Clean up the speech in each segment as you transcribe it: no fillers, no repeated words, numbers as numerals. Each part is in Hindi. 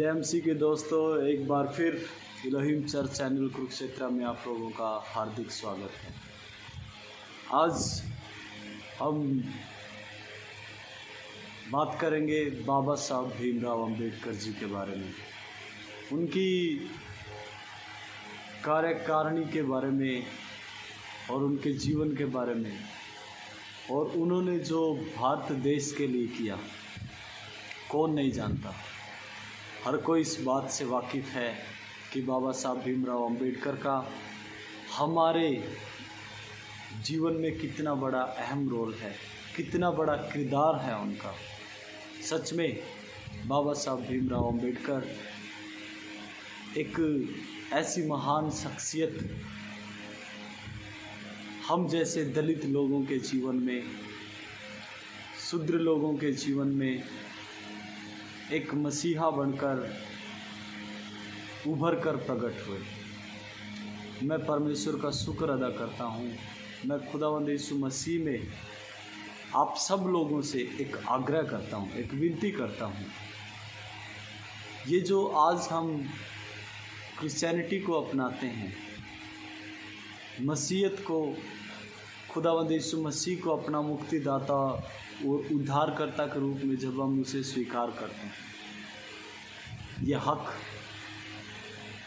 जेएमसी के दोस्तों, एक बार फिर इलोहिम चर्च चैनल कुरुक्षेत्र में आप लोगों का हार्दिक स्वागत है। आज हम बात करेंगे बाबा साहब भीमराव अंबेडकर जी के बारे में, उनकी कार्यकारिणी के बारे में और उनके जीवन के बारे में, और उन्होंने जो भारत देश के लिए किया कौन नहीं जानता। हर कोई इस बात से वाकिफ़ है कि बाबा साहब भीमराव अंबेडकर का हमारे जीवन में कितना बड़ा अहम रोल है, कितना बड़ा किरदार है उनका। सच में बाबा साहब भीमराव अंबेडकर एक ऐसी महान शख्सियत हम जैसे दलित लोगों के जीवन में, शूद्र लोगों के जीवन में एक मसीहा बनकर उभर कर प्रकट हुए। मैं परमेश्वर का शुक्र अदा करता हूँ। मैं खुदावंद यीशु मसीह में आप सब लोगों से एक आग्रह करता हूँ, एक विनती करता हूँ। ये जो आज हम क्रिश्चियनिटी को अपनाते हैं, मसीहत को, खुदावंद यीशु मसीह को अपना मुक्तिदाता और उद्धारकर्ता के रूप में जब हम उसे स्वीकार करते हैं, यह हक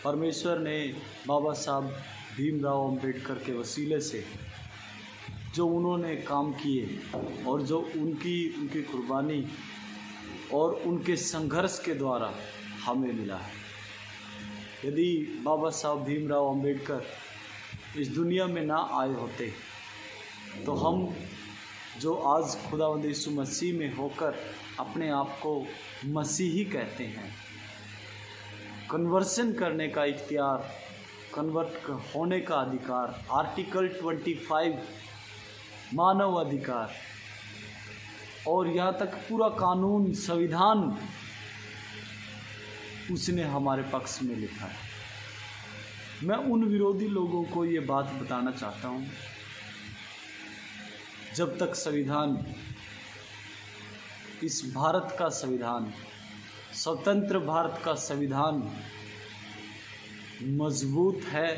परमेश्वर ने बाबा साहब भीमराव अंबेडकर के वसीले से जो उन्होंने काम किए और जो उनकी कुर्बानी और उनके संघर्ष के द्वारा हमें मिला है। यदि बाबा साहब भीमराव अंबेडकर इस दुनिया में ना आए होते तो हम जो आज खुदावंद यीशु मसीह में होकर अपने आप को मसीही कहते हैं, कन्वर्सन करने का इख्तियार, कन्वर्ट होने का अधिकार, आर्टिकल 25 मानव अधिकार और यहाँ तक पूरा कानून, संविधान उसने हमारे पक्ष में लिखा है। मैं उन विरोधी लोगों को ये बात बताना चाहता हूँ, जब तक संविधान, इस भारत का संविधान, स्वतंत्र भारत का संविधान मजबूत है,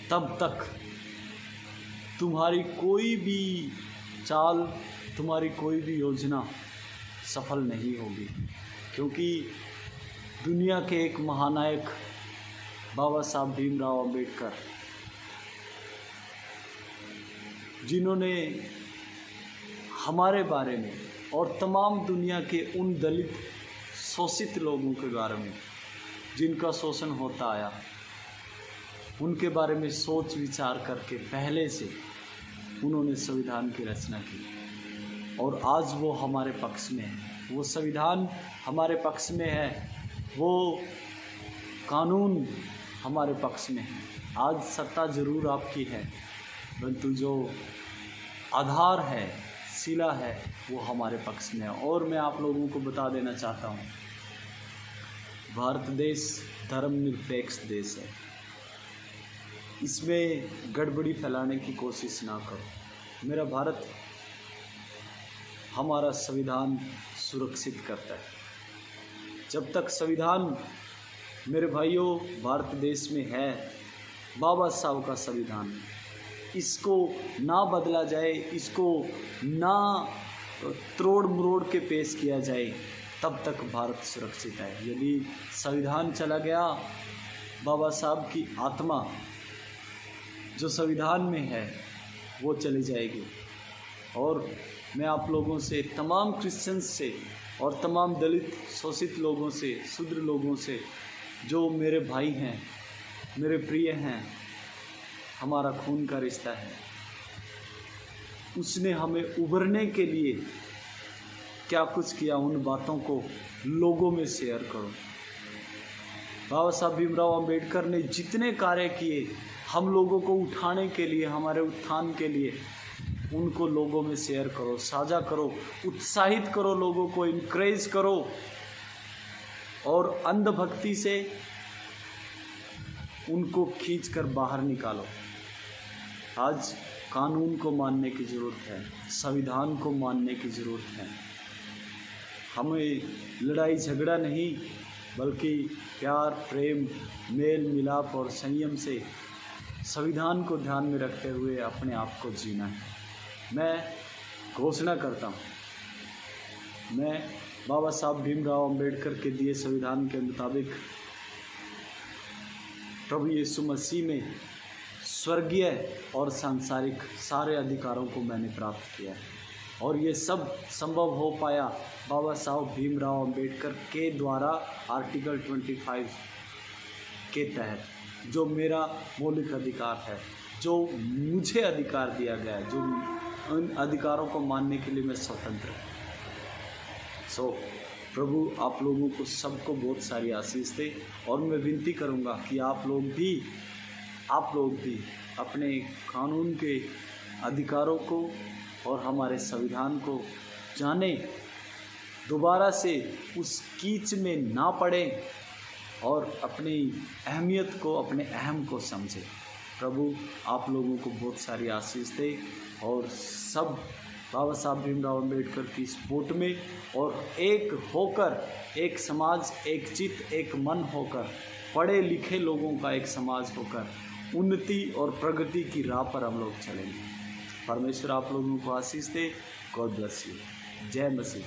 तब तक तुम्हारी कोई भी चाल, तुम्हारी कोई भी योजना सफल नहीं होगी। क्योंकि दुनिया के एक महानायक बाबा साहब भीमराव अंबेडकर, जिन्होंने हमारे बारे में और तमाम दुनिया के उन दलित शोषित लोगों के बारे में जिनका शोषण होता आया, उनके बारे में सोच विचार करके पहले से उन्होंने संविधान की रचना की और आज वो हमारे पक्ष में है। वो संविधान हमारे पक्ष में है, वो कानून हमारे पक्ष में है। आज सत्ता जरूर आपकी है, परंतु जो आधार है, शिला है, वो हमारे पक्ष में है। और मैं आप लोगों को बता देना चाहता हूँ, भारत देश धर्मनिरपेक्ष देश है। इसमें गड़बड़ी फैलाने की कोशिश ना करो। मेरा भारत, हमारा संविधान सुरक्षित करता है। जब तक संविधान मेरे भाइयों भारत देश में है, बाबा साहब का संविधान, इसको ना बदला जाए, इसको ना तोड़ मरोड़ के पेश किया जाए, तब तक भारत सुरक्षित है। यदि संविधान चला गया, बाबा साहब की आत्मा जो संविधान में है वो चली जाएगी। और मैं आप लोगों से, तमाम क्रिश्चियंस से और तमाम दलित शोषित लोगों से, शूद्र लोगों से, जो मेरे भाई हैं, मेरे प्रिय हैं, हमारा खून का रिश्ता है, उसने हमें उभरने के लिए क्या कुछ किया, उन बातों को लोगों में शेयर करो। बाबा साहब भीमराव अंबेडकर ने जितने कार्य किए हम लोगों को उठाने के लिए, हमारे उत्थान के लिए, उनको लोगों में शेयर करो, साझा करो, उत्साहित करो, लोगों को इनकरेज करो और अंधभक्ति से उनको खींचकर बाहर निकालो। आज कानून को मानने की ज़रूरत है, संविधान को मानने की ज़रूरत है। हमें लड़ाई झगड़ा नहीं, बल्कि प्यार, प्रेम, मेल मिलाप और संयम से संविधान को ध्यान में रखते हुए अपने आप को जीना है। मैं घोषणा करता हूँ, मैं बाबा साहब भीमराव अंबेडकर के दिए संविधान के मुताबिक प्रभु यीशु मसीह में स्वर्गीय और सांसारिक सारे अधिकारों को मैंने प्राप्त किया है, और ये सब संभव हो पाया बाबा साहब भीमराव अंबेडकर के द्वारा आर्टिकल 25 के तहत, जो मेरा मौलिक अधिकार है, जो मुझे अधिकार दिया गया है, जो उन अधिकारों को मानने के लिए मैं स्वतंत्र हूँ। प्रभु आप लोगों को सबको बहुत सारी आशीष दे, और मैं विनती करूँगा कि आप लोग भी अपने कानून के अधिकारों को और हमारे संविधान को जाने, दोबारा से उस कीच में ना पड़े और अपनी अहमियत को, अपने अहम को समझें। प्रभु आप लोगों को बहुत सारी आशीष दे, और सब बाबा साहब भीमराव अंबेडकर की सपोर्ट में और एक होकर, एक समाज, एक चित्त, एक मन होकर, पढ़े लिखे लोगों का एक समाज होकर उन्नति और प्रगति की राह पर हम लोग चलेंगे। परमेश्वर आप लोगों को आशीष दे। God bless you. जय मसीह।